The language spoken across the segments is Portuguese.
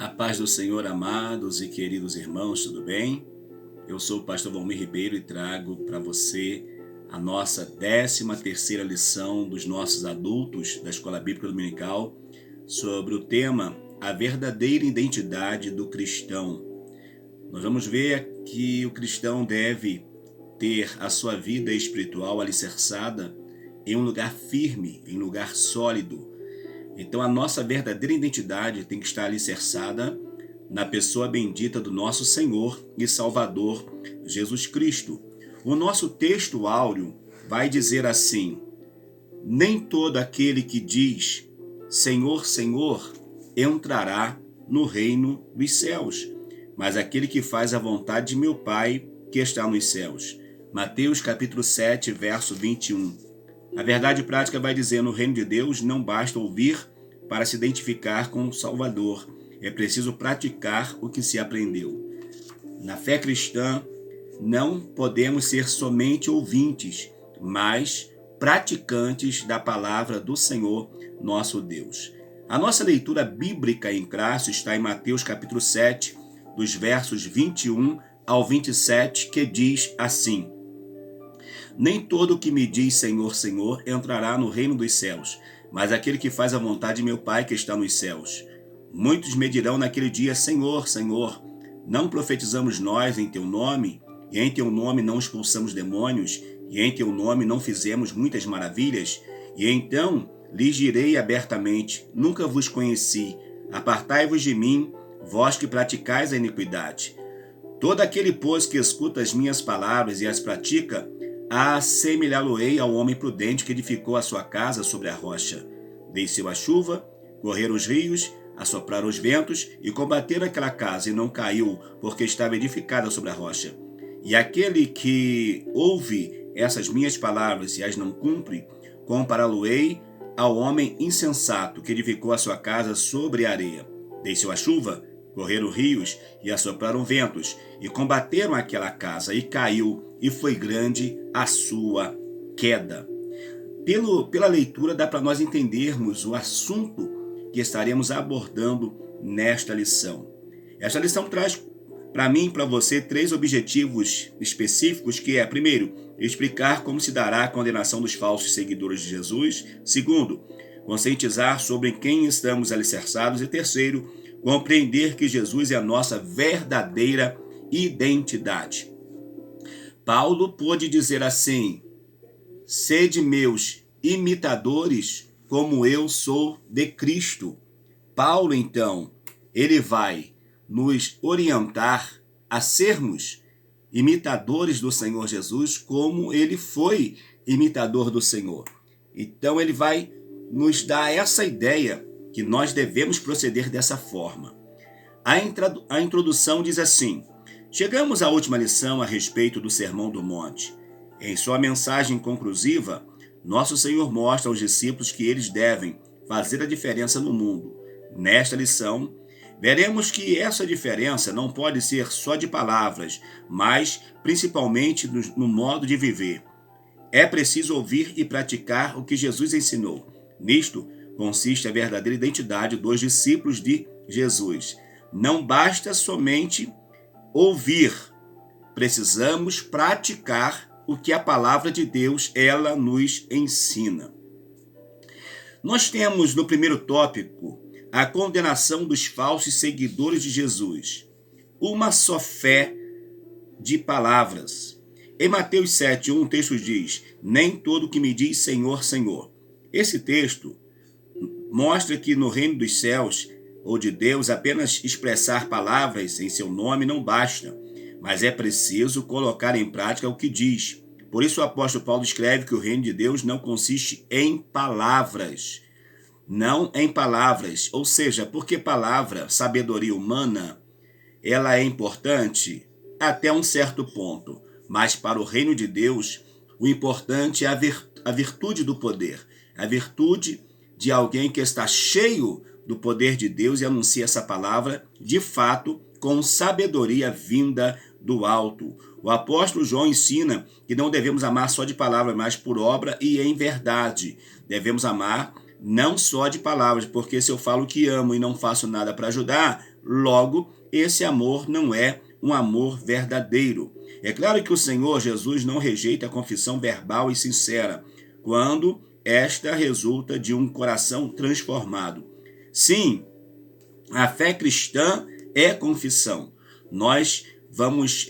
A paz do Senhor, amados e queridos irmãos, tudo bem? Eu sou o pastor Valmir Ribeiro e trago para você a nossa 13ª lição dos nossos adultos da Escola Bíblica Dominical sobre o tema A Verdadeira Identidade do Cristão. Nós vamos ver que o cristão deve ter a sua vida espiritual alicerçada em um lugar firme, em um lugar sólido. Então a nossa verdadeira identidade tem que estar alicerçada na pessoa bendita do nosso Senhor e Salvador Jesus Cristo. O nosso texto áureo vai dizer assim: nem todo aquele que diz Senhor, Senhor, entrará no reino dos céus, mas aquele que faz a vontade de meu Pai que está nos céus. Mateus capítulo 7, verso 21. A verdade prática vai dizer: no reino de Deus não basta ouvir para se identificar com o Salvador, é preciso praticar o que se aprendeu. Na fé cristã, não podemos ser somente ouvintes, mas praticantes da palavra do Senhor, nosso Deus. A nossa leitura bíblica em classe está em Mateus capítulo 7, dos versos 21 ao 27, que diz assim: nem todo o que me diz Senhor, Senhor entrará no reino dos céus, mas aquele que faz a vontade de meu Pai que está nos céus. Muitos me dirão naquele dia: Senhor, Senhor, não profetizamos nós em teu nome, e em teu nome não expulsamos demônios, e em teu nome não fizemos muitas maravilhas? E então lhes direi abertamente: nunca vos conheci, apartai-vos de mim, vós que praticais a iniquidade. Todo aquele, pois, que escuta as minhas palavras e as pratica, assemelhá-lo-ei ao homem prudente que edificou a sua casa sobre a rocha. Desceu a chuva, correram os rios, assopraram os ventos e combateram aquela casa, e não caiu, porque estava edificada sobre a rocha. E aquele que ouve essas minhas palavras e as não cumpre, compará-lo-ei ao homem insensato que edificou a sua casa sobre a areia. Desceu a chuva, correram rios e assopraram ventos, e combateram aquela casa, e caiu, e foi grande a sua queda. Pela leitura dá para nós entendermos o assunto que estaremos abordando nesta lição. Esta lição traz para mim e para você 3 objetivos específicos, que é: primeiro, explicar como se dará a condenação dos falsos seguidores de Jesus; segundo, conscientizar sobre quem estamos alicerçados; e terceiro, compreender que Jesus é a nossa verdadeira identidade. Paulo pôde dizer assim: sede meus imitadores, como eu sou de Cristo. Paulo, então, ele vai nos orientar a sermos imitadores do Senhor Jesus, como ele foi imitador do Senhor. Então ele vai nos dar essa ideia que nós devemos proceder dessa forma. A introdução diz assim: chegamos à última lição a respeito do Sermão do Monte. Em sua mensagem conclusiva, nosso Senhor mostra aos discípulos que eles devem fazer a diferença no mundo. Nesta lição, veremos que essa diferença não pode ser só de palavras, mas principalmente no modo de viver. É preciso ouvir e praticar o que Jesus ensinou. Nisto consiste a verdadeira identidade dos discípulos de Jesus. Não basta somente ouvir, precisamos praticar o que a palavra de Deus ela nos ensina. Nós temos no primeiro tópico a condenação dos falsos seguidores de Jesus. Uma só fé de palavras. Em Mateus 7:1, o texto diz: nem todo que me diz Senhor, Senhor. Esse texto mostra que no reino dos céus ou de Deus, apenas expressar palavras em seu nome não basta, mas é preciso colocar em prática o que diz. Por isso o apóstolo Paulo escreve que o reino de Deus não consiste em palavras. Não em palavras, ou seja, porque palavra, sabedoria humana, ela é importante até um certo ponto, mas para o reino de Deus, o importante é a virtude do poder, a virtude de alguém que está cheio do poder de Deus e anuncia essa palavra, de fato, com sabedoria vinda do alto. O apóstolo João ensina que não devemos amar só de palavra, mas por obra e em verdade. Devemos amar não só de palavras, porque se eu falo que amo e não faço nada para ajudar, Logo, esse amor não é um amor verdadeiro. É claro que o Senhor Jesus não rejeita a confissão verbal e sincera, quando esta resulta de um coração transformado. Sim, a fé cristã é confissão. Nós vamos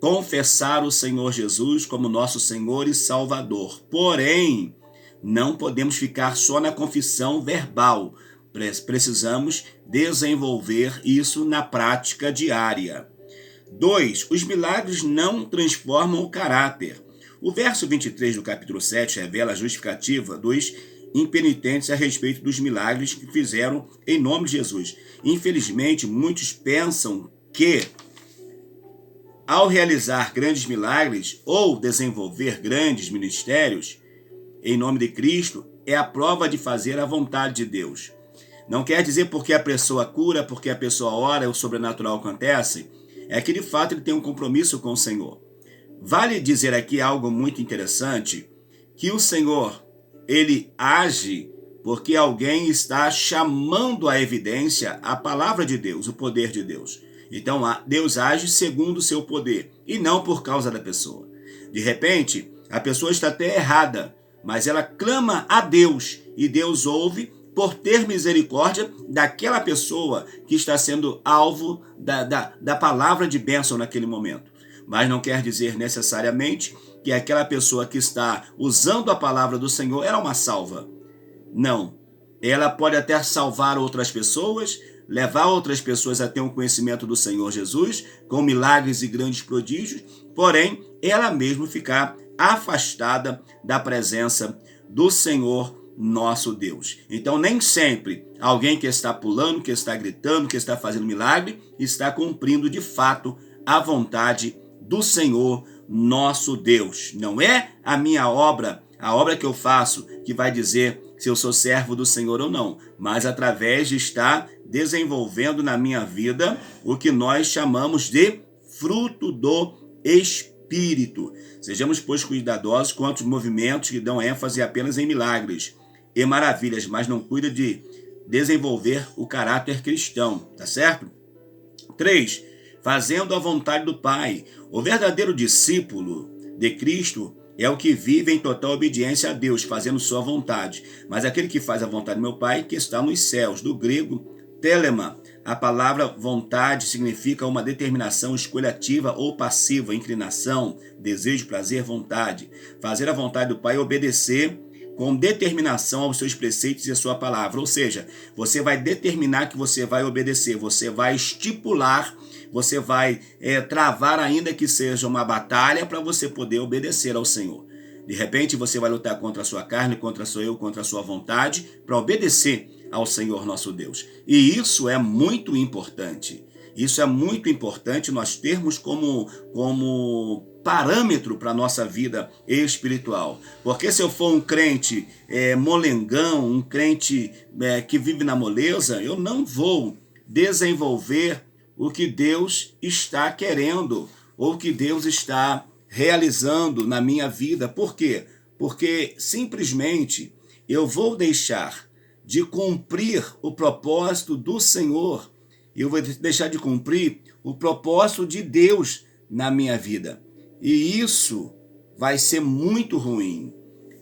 confessar o Senhor Jesus como nosso Senhor e Salvador. Porém, não podemos ficar só na confissão verbal. Precisamos desenvolver isso na prática diária. 2. Os milagres não transformam o caráter. O verso 23 do capítulo 7 revela a justificativa dos impenitentes a respeito dos milagres que fizeram em nome de Jesus. Infelizmente, muitos pensam que, ao realizar grandes milagres ou desenvolver grandes ministérios em nome de Cristo, é a prova de fazer a vontade de Deus. Não quer dizer porque a pessoa cura, porque a pessoa ora, o sobrenatural acontece, é que de fato ele tem um compromisso com o Senhor. Vale dizer aqui algo muito interessante, que o Senhor, ele age porque alguém está chamando à evidência a palavra de Deus, o poder de Deus. Então, Deus age segundo o seu poder e não por causa da pessoa. De repente, a pessoa está até errada, mas ela clama a Deus e Deus ouve por ter misericórdia daquela pessoa que está sendo alvo da palavra de bênção naquele momento. Mas não quer dizer necessariamente que aquela pessoa que está usando a palavra do Senhor era uma salva. Não. Ela pode até salvar outras pessoas, levar outras pessoas a ter um conhecimento do Senhor Jesus, com milagres e grandes prodígios, porém, ela mesma ficar afastada da presença do Senhor nosso Deus. Então, nem sempre alguém que está pulando, que está gritando, que está fazendo milagre, está cumprindo de fato a vontade do Senhor nosso Deus. Não é a minha obra, a obra que eu faço, que vai dizer se eu sou servo do Senhor ou não, mas através de estar desenvolvendo na minha vida o que nós chamamos de fruto do Espírito. Sejamos, pois, cuidadosos quanto aos movimentos que dão ênfase apenas em milagres e maravilhas, mas não cuida de desenvolver o caráter cristão, tá certo? 3. Fazendo a vontade do Pai. O verdadeiro discípulo de Cristo é o que vive em total obediência a Deus, fazendo sua vontade. Mas aquele que faz a vontade do meu Pai, que está nos céus. Do grego, telema. A palavra vontade significa uma determinação, escolha ativa ou passiva, inclinação, desejo, prazer, vontade. Fazer a vontade do Pai é obedecer com determinação aos seus preceitos e a sua palavra. Ou seja, você vai determinar que você vai obedecer, você vai estipular, você vai travar, ainda que seja uma batalha, para você poder obedecer ao Senhor. De repente, você vai lutar contra a sua carne, contra a sua vontade, para obedecer ao Senhor nosso Deus. E isso é muito importante. Isso é muito importante nós termos como parâmetro para a nossa vida espiritual. Porque se eu for um crente molengão, um crente que vive na moleza, eu não vou desenvolver o que Deus está querendo, ou o que Deus está realizando na minha vida. Por quê? Porque simplesmente eu vou deixar de cumprir o propósito do Senhor, eu vou deixar de cumprir o propósito de Deus na minha vida. E isso vai ser muito ruim.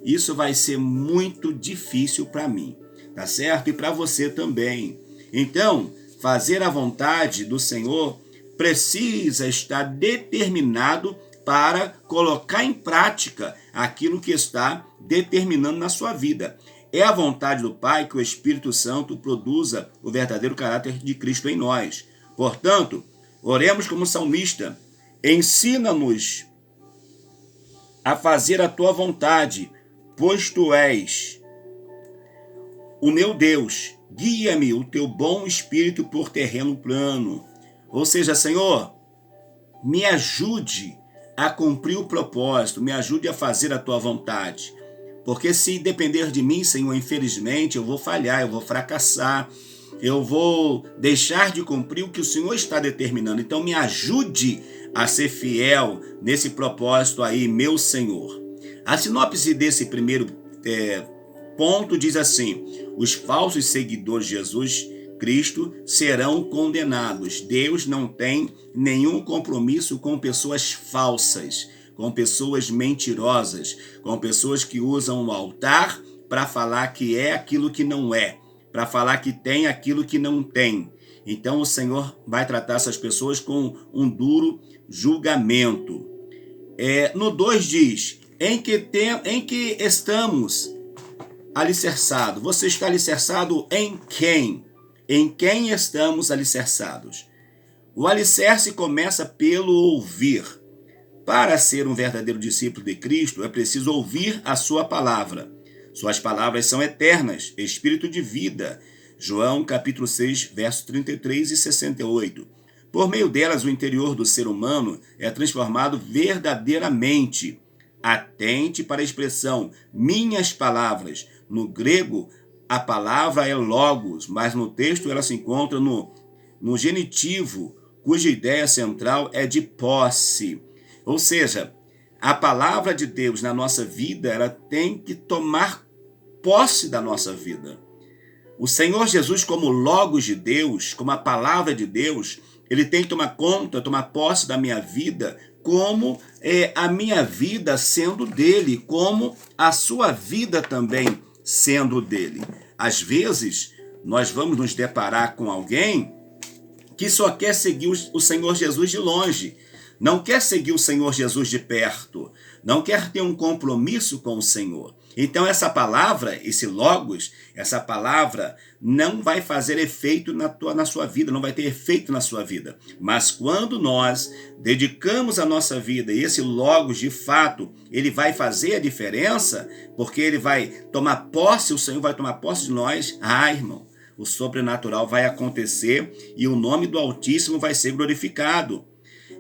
Isso vai ser muito difícil para mim, tá certo? E para você também. Então, fazer a vontade do Senhor precisa estar determinado para colocar em prática aquilo que está determinando na sua vida. É a vontade do Pai que o Espírito Santo produza o verdadeiro caráter de Cristo em nós. Portanto, oremos como salmista. Ensina-nos a fazer a tua vontade, pois tu és o meu Deus. Guia-me o teu bom espírito por terreno plano. Ou seja, Senhor, me ajude a cumprir o propósito, me ajude a fazer a tua vontade. Porque se depender de mim, Senhor, infelizmente, eu vou falhar, eu vou fracassar, eu vou deixar de cumprir o que o Senhor está determinando. Então me ajude a ser fiel nesse propósito aí, meu Senhor. A sinopse desse primeiro ponto diz assim: os falsos seguidores de Jesus Cristo serão condenados. Deus não tem nenhum compromisso com pessoas falsas, com pessoas mentirosas, com pessoas que usam o altar para falar que é aquilo que não é, para falar que tem aquilo que não tem. Então o Senhor vai tratar essas pessoas com um duro julgamento. No 2 diz, em que estamos alicerçados. Você está alicerçado em quem? Em quem estamos alicerçados? O alicerce começa pelo ouvir. Para ser um verdadeiro discípulo de Cristo, é preciso ouvir a sua palavra. Suas palavras são eternas, espírito de vida. João capítulo 6, versos 33 e 68. Por meio delas, o interior do ser humano é transformado verdadeiramente. Atente para a expressão minhas palavras. No grego, a palavra é logos, mas no texto ela se encontra no genitivo, cuja ideia central é de posse. Ou seja, a palavra de Deus na nossa vida, ela tem que tomar posse da nossa vida. O Senhor Jesus, como logos de Deus, como a palavra de Deus, ele tem que tomar conta, tomar posse da minha vida, como a minha vida sendo dele, como a sua vida também sendo dele. Às vezes, nós vamos nos deparar com alguém que só quer seguir o Senhor Jesus de longe, não quer seguir o Senhor Jesus de perto, não quer ter um compromisso com o Senhor. Então essa palavra, esse logos, essa palavra não vai fazer efeito na sua vida, não vai ter efeito na sua vida. Mas quando nós dedicamos a nossa vida e esse logos de fato, ele vai fazer a diferença, porque ele vai tomar posse, o Senhor vai tomar posse de nós, irmão, o sobrenatural vai acontecer e o nome do Altíssimo vai ser glorificado.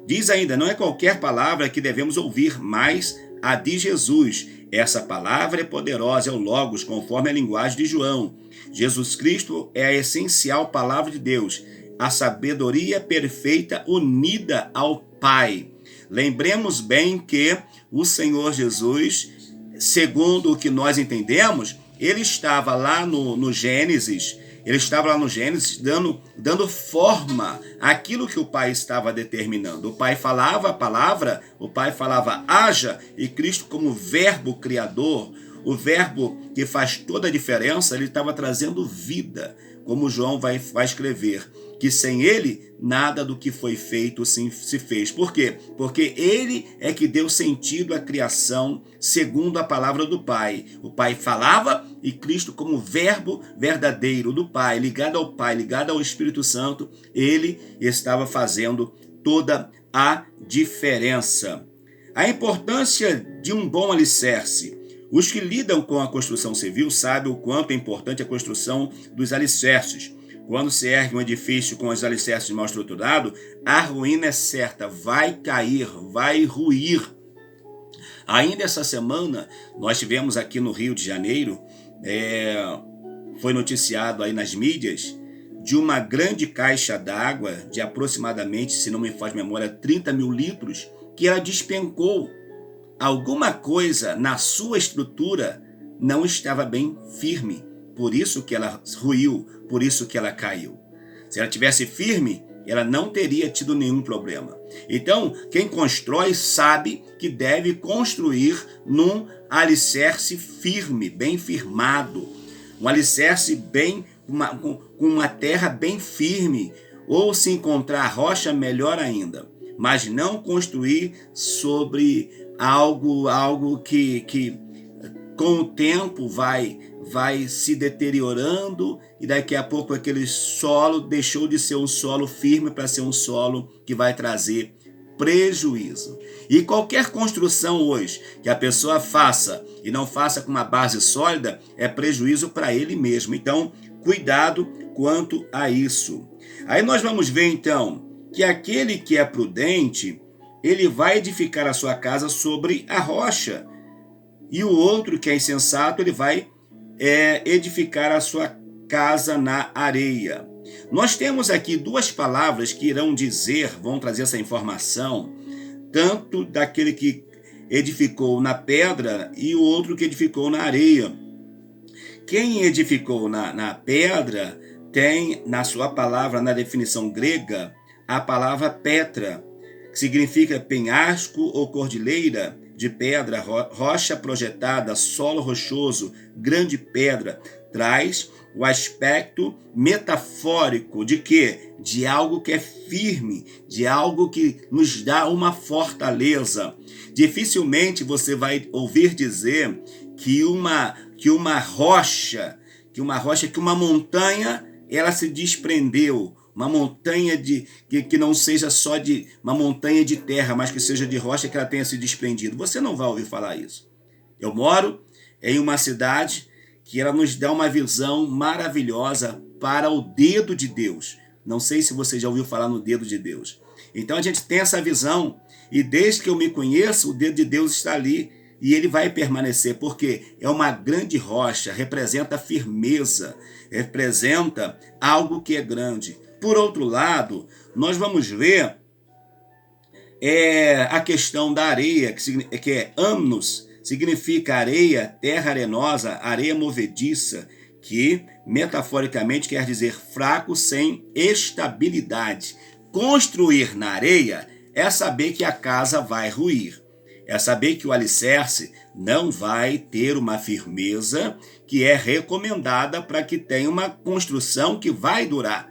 Diz ainda, não é qualquer palavra que devemos ouvir, mas a de Jesus. Essa palavra é poderosa, é o Logos, conforme a linguagem de João. Jesus Cristo é a essencial palavra de Deus, a sabedoria perfeita unida ao Pai. Lembremos bem que o Senhor Jesus, segundo o que nós entendemos, ele estava lá no Gênesis, dando forma àquilo que o Pai estava determinando. O Pai falava a palavra, o Pai falava haja, e Cristo, como verbo criador, o verbo que faz toda a diferença, ele estava trazendo vida, como João vai escrever, que sem ele, nada do que foi feito se fez. Por quê? Porque ele é que deu sentido à criação segundo a palavra do Pai. O Pai falava e Cristo, como verbo verdadeiro do Pai, ligado ao Pai, ligado ao Espírito Santo, ele estava fazendo toda a diferença. A importância de um bom alicerce. Os que lidam com a construção civil sabem o quanto é importante a construção dos alicerces. Quando se ergue um edifício com os alicerces mal estruturados, a ruína é certa, vai cair, vai ruir. Ainda essa semana, nós tivemos aqui no Rio de Janeiro, foi noticiado aí nas mídias, de uma grande caixa d'água, de aproximadamente, se não me falha a memória, 30 mil litros, que ela despencou. Alguma coisa na sua estrutura não estava bem firme, por isso que ela ruiu, por isso que ela caiu. Se ela tivesse firme, ela não teria tido nenhum problema. Então, quem constrói sabe que deve construir num alicerce firme, bem firmado, um alicerce com uma terra bem firme, ou se encontrar rocha, melhor ainda, mas não construir sobre algo que com o tempo vai se deteriorando e daqui a pouco aquele solo deixou de ser um solo firme para ser um solo que vai trazer prejuízo. E qualquer construção hoje que a pessoa faça e não faça com uma base sólida é prejuízo para ele mesmo. Então, cuidado quanto a isso. Aí nós vamos ver então que aquele que é prudente, ele vai edificar a sua casa sobre a rocha. E o outro que é insensato, ele vai edificar a sua casa na areia. Nós temos aqui duas palavras que vão trazer essa informação, tanto daquele que edificou na pedra e o outro que edificou na areia. Quem edificou na pedra tem na sua palavra, na definição grega, a palavra Petra, que significa penhasco ou cordilheira de pedra, rocha projetada, solo rochoso, grande pedra. Traz o aspecto metafórico de quê? De algo que é firme, de algo que nos dá uma fortaleza. Dificilmente você vai ouvir dizer que uma rocha, que uma montanha, ela se desprendeu. Uma montanha que não seja só de uma montanha de terra, mas que seja de rocha, que ela tenha se desprendido. Você não vai ouvir falar isso. Eu moro em uma cidade que ela nos dá uma visão maravilhosa para o dedo de Deus. Não sei se você já ouviu falar no dedo de Deus. Então a gente tem essa visão, e desde que eu me conheço, o dedo de Deus está ali, e ele vai permanecer, porque é uma grande rocha, representa firmeza, representa algo que é grande. Por outro lado, nós vamos ver a questão da areia, que é amnos, significa areia, terra arenosa, areia movediça, que metaforicamente quer dizer fraco, sem estabilidade. Construir na areia é saber que a casa vai ruir, é saber que o alicerce não vai ter uma firmeza que é recomendada para que tenha uma construção que vai durar.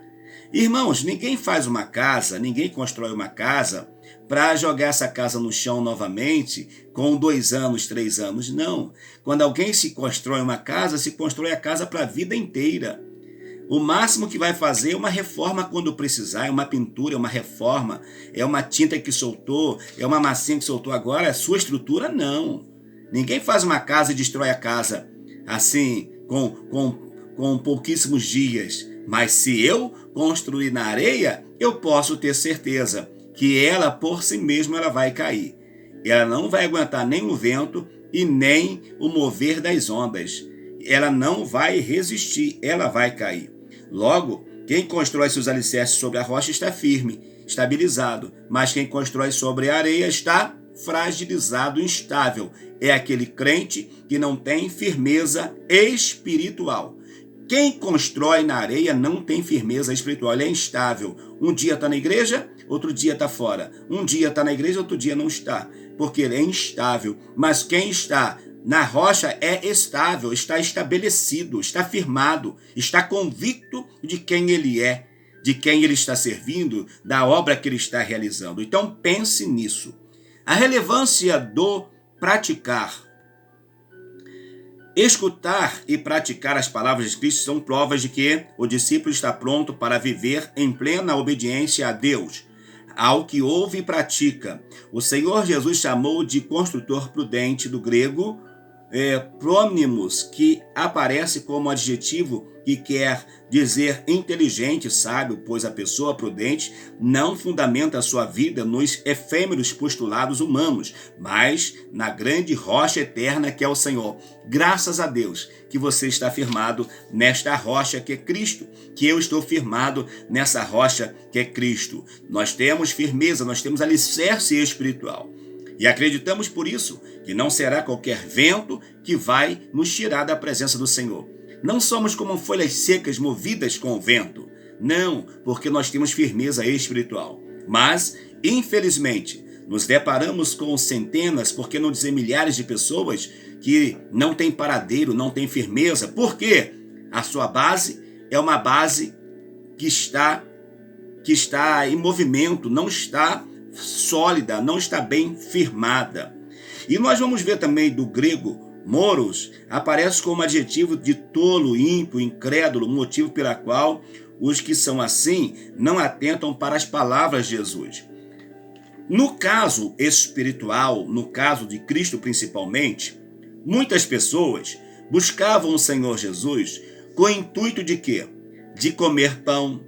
Irmãos, ninguém faz uma casa, ninguém constrói uma casa para jogar essa casa no chão novamente com 2 anos, 3 anos. Não. Quando alguém se constrói uma casa, se constrói a casa para a vida inteira. O máximo que vai fazer é uma reforma quando precisar, é uma pintura, é uma reforma, é uma tinta que soltou, é uma massinha que soltou agora, a sua estrutura não. Ninguém faz uma casa e destrói a casa assim, com pouquíssimos dias. Mas se eu construir na areia, eu posso ter certeza que ela por si mesma ela vai cair. Ela não vai aguentar nem o vento e nem o mover das ondas. Ela não vai resistir, ela vai cair. Logo, quem constrói seus alicerces sobre a rocha está firme, estabilizado, mas quem constrói sobre a areia está fragilizado, instável. É aquele crente que não tem firmeza espiritual. Quem constrói na areia não tem firmeza espiritual, ele é instável. Um dia está na igreja, outro dia está fora. Um dia está na igreja, outro dia não está, porque ele é instável. Mas quem está na rocha é estável, está estabelecido, está firmado, está convicto de quem ele é, de quem ele está servindo, da obra que ele está realizando. Então pense nisso. A relevância do praticar. Escutar e praticar as palavras de Cristo são provas de que o discípulo está pronto para viver em plena obediência a Deus, ao que ouve e pratica. O Senhor Jesus chamou de construtor prudente, do grego prônimos, que aparece como adjetivo que quer dizer inteligente, sábio, pois a pessoa prudente não fundamenta a sua vida nos efêmeros postulados humanos, mas na grande rocha eterna que é o Senhor. Graças a Deus que você está firmado nesta rocha que é Cristo, que eu estou firmado nessa rocha que é Cristo. Nós temos firmeza, nós temos alicerce espiritual. E acreditamos por isso que não será qualquer vento que vai nos tirar da presença do Senhor. Não somos como folhas secas movidas com o vento. Não, porque nós temos firmeza espiritual. Mas, infelizmente, nos deparamos com centenas, por que não dizer milhares de pessoas que não têm paradeiro, não têm firmeza. Por quê? A sua base é uma base que está em movimento, não está sólida, não está bem firmada. E nós vamos ver também do grego moros, aparece como adjetivo de tolo, ímpio, incrédulo, motivo pela qual os que são assim não atentam para as palavras de Jesus. No caso espiritual, no caso de Cristo principalmente, muitas pessoas buscavam o Senhor Jesus com o intuito de quê? De comer pão,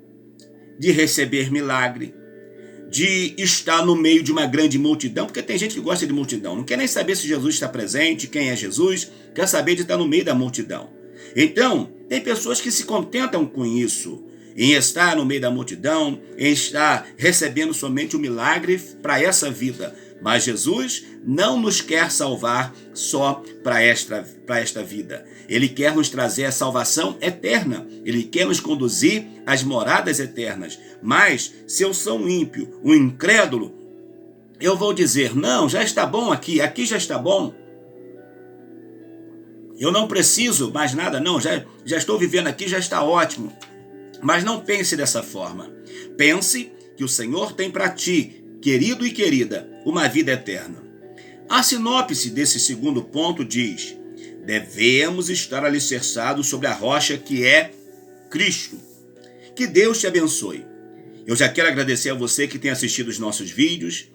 de receber milagre, de estar no meio de uma grande multidão, porque tem gente que gosta de multidão, não quer nem saber se Jesus está presente, quem é Jesus, quer saber de estar no meio da multidão. Então, tem pessoas que se contentam com isso, em estar no meio da multidão, em estar recebendo somente o milagre para essa vida. Mas Jesus não nos quer salvar só para esta vida. Ele quer nos trazer a salvação eterna. Ele quer nos conduzir às moradas eternas. Mas se eu sou um ímpio, um incrédulo, eu vou dizer, não, já está bom aqui já está bom. Eu não preciso mais nada, não, já estou vivendo aqui, já está ótimo. Mas não pense dessa forma. Pense que o Senhor tem para ti, querido e querida, uma vida eterna. A sinopse desse segundo ponto diz: devemos estar alicerçados sobre a rocha que é Cristo. Que Deus te abençoe. Eu já quero agradecer a você que tem assistido os nossos vídeos,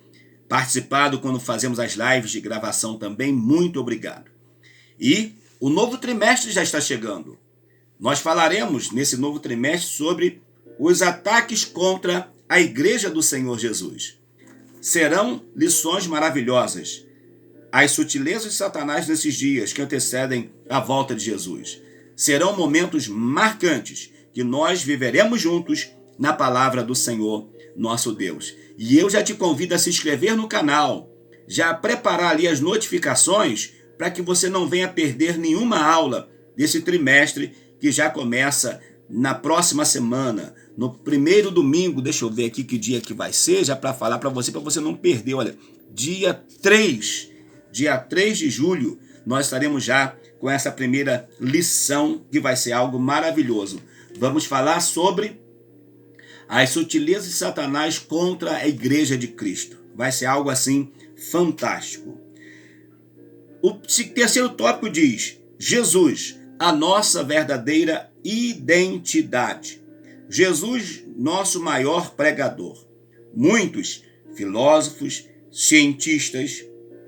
participado quando fazemos as lives de gravação também, muito obrigado. E o novo trimestre já está chegando. Nós falaremos nesse novo trimestre sobre os ataques contra a Igreja do Senhor Jesus. Serão lições maravilhosas. As sutilezas de Satanás nesses dias que antecedem a volta de Jesus. Serão momentos marcantes que nós viveremos juntos na palavra do Senhor, nosso Deus. E eu já te convido a se inscrever no canal, já preparar ali as notificações para que você não venha perder nenhuma aula desse trimestre que já começa na próxima semana, no primeiro domingo, deixa eu ver aqui que dia que vai ser, já para falar para você não perder, olha, dia 3 de julho, nós estaremos já com essa primeira lição, que vai ser algo maravilhoso. Vamos falar sobre as sutilezas de Satanás contra a Igreja de Cristo. Vai ser algo assim fantástico. O terceiro tópico diz: Jesus, a nossa verdadeira identidade. Jesus, nosso maior pregador. Muitos filósofos, cientistas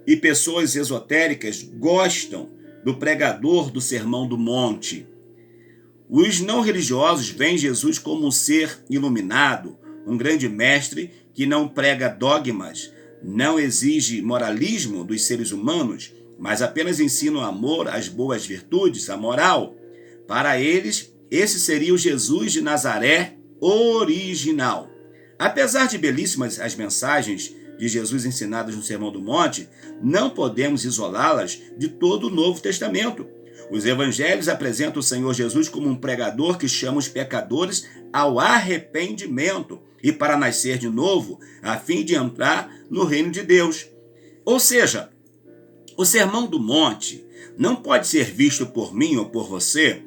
e pessoas esotéricas gostam do pregador do Sermão do Monte. Os não religiosos veem Jesus como um ser iluminado, um grande mestre que não prega dogmas, não exige moralismo dos seres humanos, mas apenas ensina o amor, as boas virtudes, a moral. Para eles, esse seria o Jesus de Nazaré original. Apesar de belíssimas as mensagens de Jesus ensinadas no Sermão do Monte, não podemos isolá-las de todo o Novo Testamento. Os evangelhos apresentam o Senhor Jesus como um pregador que chama os pecadores ao arrependimento e para nascer de novo, a fim de entrar no reino de Deus. Ou seja, o Sermão do Monte não pode ser visto por mim ou por você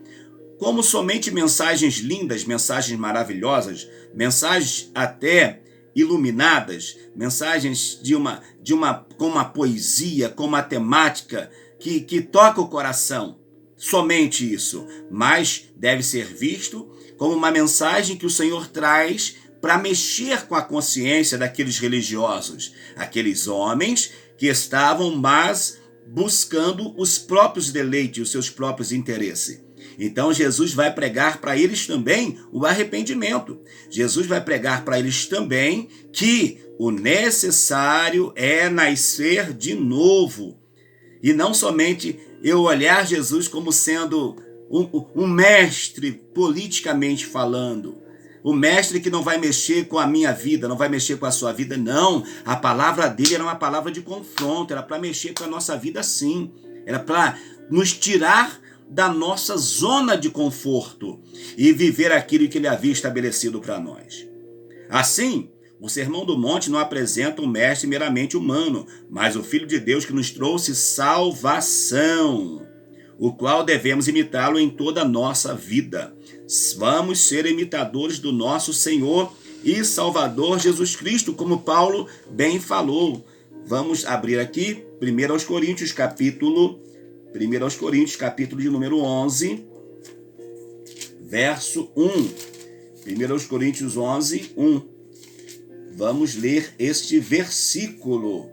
como somente mensagens lindas, mensagens maravilhosas, mensagens até iluminadas, mensagens com uma poesia, com uma temática que toca o coração. Somente isso. Mas deve ser visto como uma mensagem que o Senhor traz para mexer com a consciência daqueles religiosos, aqueles homens que estavam buscando os próprios deleites, os seus próprios interesses. Então Jesus vai pregar para eles também o arrependimento. Jesus vai pregar para eles também que o necessário é nascer de novo. E não somente eu olhar Jesus como sendo um mestre politicamente falando. O mestre que não vai mexer com a minha vida, não vai mexer com a sua vida, não. A palavra dele era uma palavra de confronto, era para mexer com a nossa vida sim. Era para nos tirar da nossa zona de conforto e viver aquilo que ele havia estabelecido para nós. Assim, o Sermão do Monte não apresenta um mestre meramente humano, mas o Filho de Deus que nos trouxe salvação, o qual devemos imitá-lo em toda a nossa vida. Vamos ser imitadores do nosso Senhor e Salvador Jesus Cristo, como Paulo bem falou. Vamos abrir aqui 1 Coríntios, capítulo de número 11, verso 1. 1 Coríntios 11, 1. Vamos ler este versículo,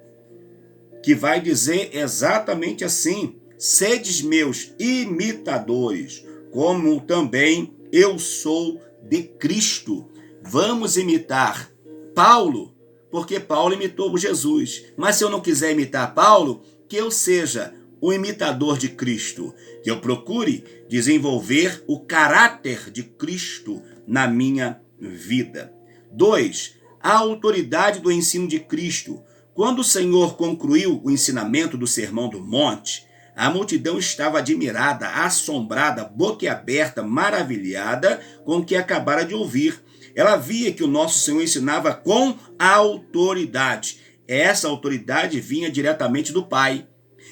que vai dizer exatamente assim: sedes meus imitadores, como também eu sou de Cristo. Vamos imitar Paulo, porque Paulo imitou Jesus. Mas se eu não quiser imitar Paulo, que eu seja o imitador de Cristo, que eu procure desenvolver o caráter de Cristo na minha vida. 2. A autoridade do ensino de Cristo. Quando o Senhor concluiu o ensinamento do Sermão do Monte, a multidão estava admirada, assombrada, boquiaberta, maravilhada com o que acabara de ouvir. Ela via que o nosso Senhor ensinava com autoridade. Essa autoridade vinha diretamente do Pai.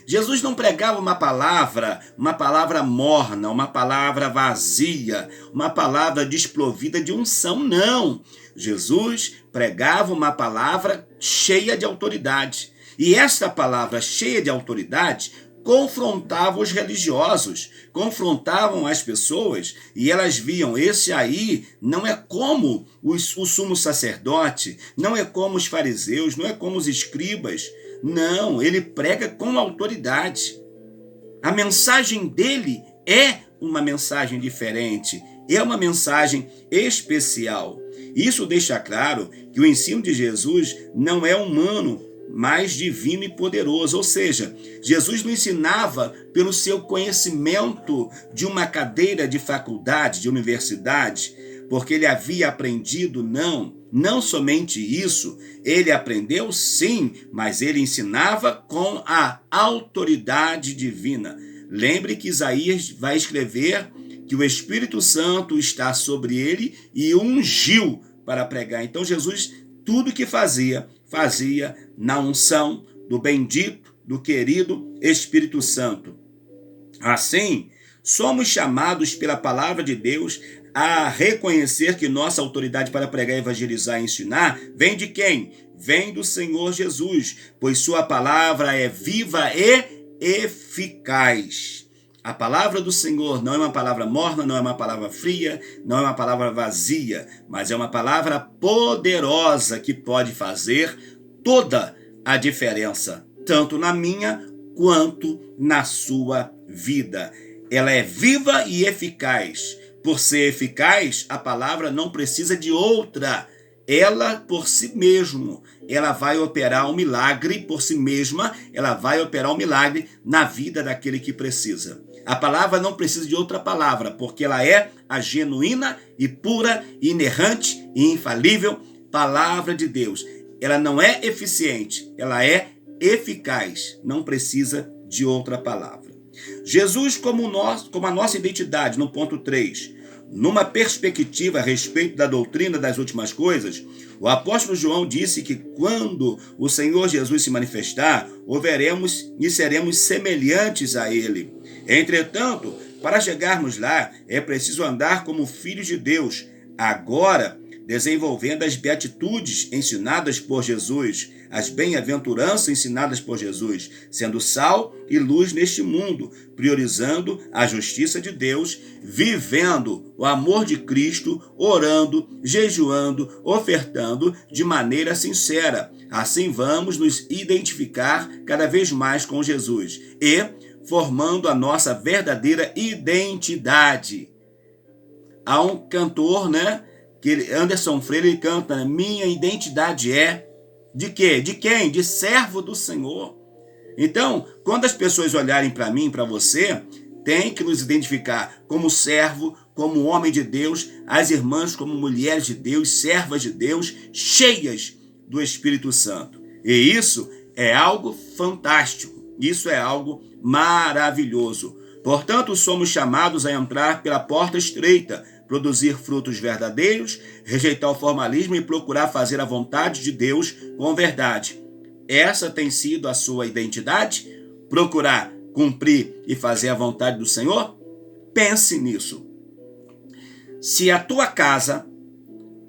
Jesus não pregava uma palavra morna, uma palavra vazia, uma palavra desprovida de unção, não. Jesus pregava uma palavra cheia de autoridade. E esta palavra cheia de autoridade confrontava os religiosos, confrontavam as pessoas e elas viam, esse aí não é como o sumo sacerdote, não é como os fariseus, não é como os escribas. Não, ele prega com autoridade. A mensagem dele é uma mensagem diferente, é uma mensagem especial. Isso deixa claro que o ensino de Jesus não é humano, mas divino e poderoso. Ou seja, Jesus não ensinava pelo seu conhecimento de uma cadeira de faculdade, de universidade, porque ele havia aprendido, não somente isso, ele aprendeu sim, mas ele ensinava com a autoridade divina. Lembre que Isaías vai escrever que o Espírito Santo está sobre ele e o ungiu para pregar. Então Jesus, tudo que fazia na unção do bendito, do querido Espírito Santo. Assim, somos chamados pela palavra de Deus a reconhecer que nossa autoridade para pregar, evangelizar e ensinar vem de quem? Vem do Senhor Jesus, pois sua palavra é viva e eficaz. A palavra do Senhor não é uma palavra morna, não é uma palavra fria, não é uma palavra vazia, mas é uma palavra poderosa que pode fazer toda a diferença, tanto na minha quanto na sua vida. Ela é viva e eficaz. Por ser eficaz, a palavra não precisa de outra. Ela, por si mesma, ela vai operar um milagre por si mesma, ela vai operar um milagre na vida daquele que precisa. A palavra não precisa de outra palavra, porque ela é a genuína e pura, inerrante e infalível palavra de Deus. Ela não é eficiente, ela é eficaz, não precisa de outra palavra. Jesus como a nossa identidade, no ponto 3, numa perspectiva a respeito da doutrina das últimas coisas, o apóstolo João disse que quando o Senhor Jesus se manifestar, o veremos e seremos semelhantes a ele. Entretanto, para chegarmos lá, é preciso andar como filhos de Deus, agora desenvolvendo as beatitudes ensinadas por Jesus, as bem-aventuranças ensinadas por Jesus, sendo sal e luz neste mundo, priorizando a justiça de Deus, vivendo o amor de Cristo, orando, jejuando, ofertando de maneira sincera. Assim vamos nos identificar cada vez mais com Jesus e formando a nossa verdadeira identidade. Há um cantor, Anderson Freire, ele canta, minha identidade é de quê? De quem? De servo do Senhor. Então, quando as pessoas olharem para mim, para você, tem que nos identificar como servo, como homem de Deus, as irmãs como mulheres de Deus, servas de Deus, cheias do Espírito Santo. E isso é algo fantástico, isso é algo maravilhoso. Portanto, somos chamados a entrar pela porta estreita, produzir frutos verdadeiros, rejeitar o formalismo e procurar fazer a vontade de Deus com verdade. Essa tem sido a sua identidade? Procurar cumprir e fazer a vontade do Senhor? Pense nisso. Se a tua casa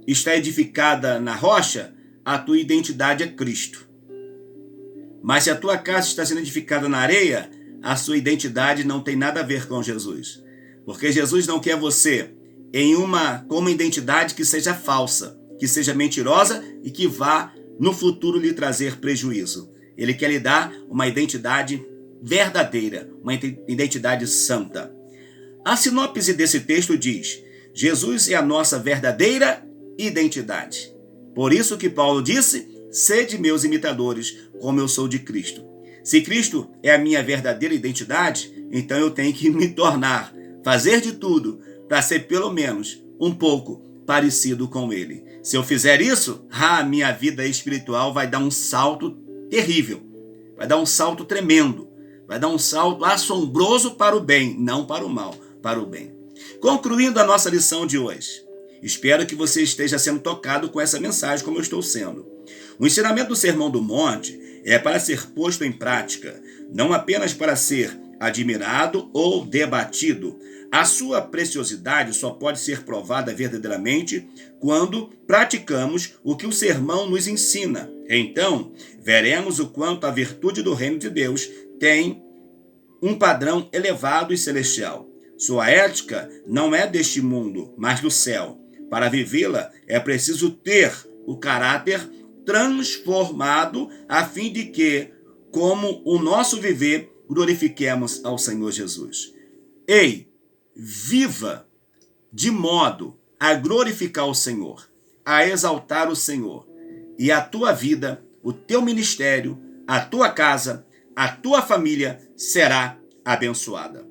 está edificada na rocha, a tua identidade é Cristo. Mas se a tua casa está sendo edificada na areia, a sua identidade não tem nada a ver com Jesus. Porque Jesus não quer você com uma identidade que seja falsa, que seja mentirosa e que vá no futuro lhe trazer prejuízo. Ele quer lhe dar uma identidade verdadeira, uma identidade santa. A sinopse desse texto diz: Jesus é a nossa verdadeira identidade. Por isso que Paulo disse: sede meus imitadores, como eu sou de Cristo. Se Cristo é a minha verdadeira identidade, então eu tenho que me tornar, fazer de tudo para ser pelo menos um pouco parecido com ele. Se eu fizer isso, a minha vida espiritual vai dar um salto terrível, vai dar um salto tremendo, vai dar um salto assombroso para o bem, não para o mal, para o bem. Concluindo a nossa lição de hoje, espero que você esteja sendo tocado com essa mensagem como eu estou sendo. O ensinamento do Sermão do Monte é para ser posto em prática, não apenas para ser admirado ou debatido. A sua preciosidade só pode ser provada verdadeiramente quando praticamos o que o sermão nos ensina. Então, veremos o quanto a virtude do reino de Deus tem um padrão elevado e celestial. Sua ética não é deste mundo, mas do céu. Para vivê-la, é preciso ter o caráter transformado a fim de que, como o nosso viver, glorifiquemos ao Senhor Jesus. Ei, viva de modo a glorificar o Senhor, a exaltar o Senhor, e a tua vida, o teu ministério, a tua casa, a tua família será abençoada.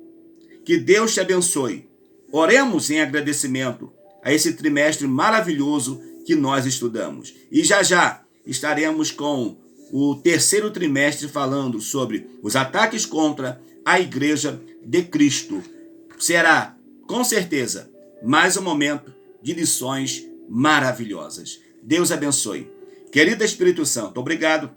Que Deus te abençoe. Oremos em agradecimento a esse trimestre maravilhoso que nós estudamos. E já estaremos com o terceiro trimestre falando sobre os ataques contra a Igreja de Cristo. Será, com certeza, mais um momento de lições maravilhosas. Deus abençoe. Querido Espírito Santo, obrigado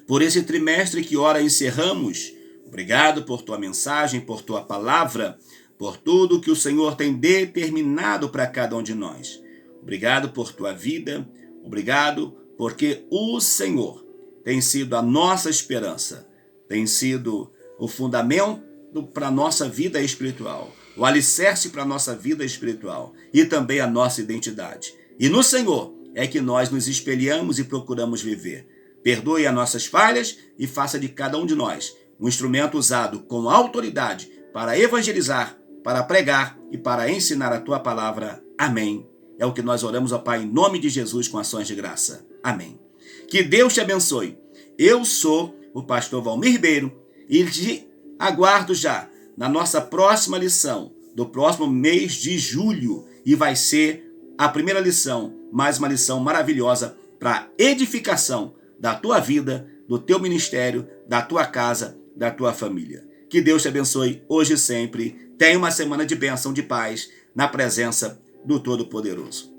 por esse trimestre que ora encerramos. Obrigado por tua mensagem, por tua palavra, por tudo que o Senhor tem determinado para cada um de nós. Obrigado por tua vida, obrigado porque o Senhor tem sido a nossa esperança, tem sido o fundamento para a nossa vida espiritual, o alicerce para a nossa vida espiritual e também a nossa identidade. E no Senhor é que nós nos espelhamos e procuramos viver. Perdoe as nossas falhas e faça de cada um de nós um instrumento usado com autoridade para evangelizar, para pregar e para ensinar a tua palavra. Amém. É o que nós oramos, ó Pai, em nome de Jesus, com ações de graça. Amém. Que Deus te abençoe. Eu sou o pastor Valmir Ribeiro e te aguardo já na nossa próxima lição do próximo mês de julho, e vai ser a primeira lição, mais uma lição maravilhosa para edificação da tua vida, do teu ministério, da tua casa, da tua família. Que Deus te abençoe hoje e sempre. Tenha uma semana de bênção, de paz, na presença do Todo-Poderoso.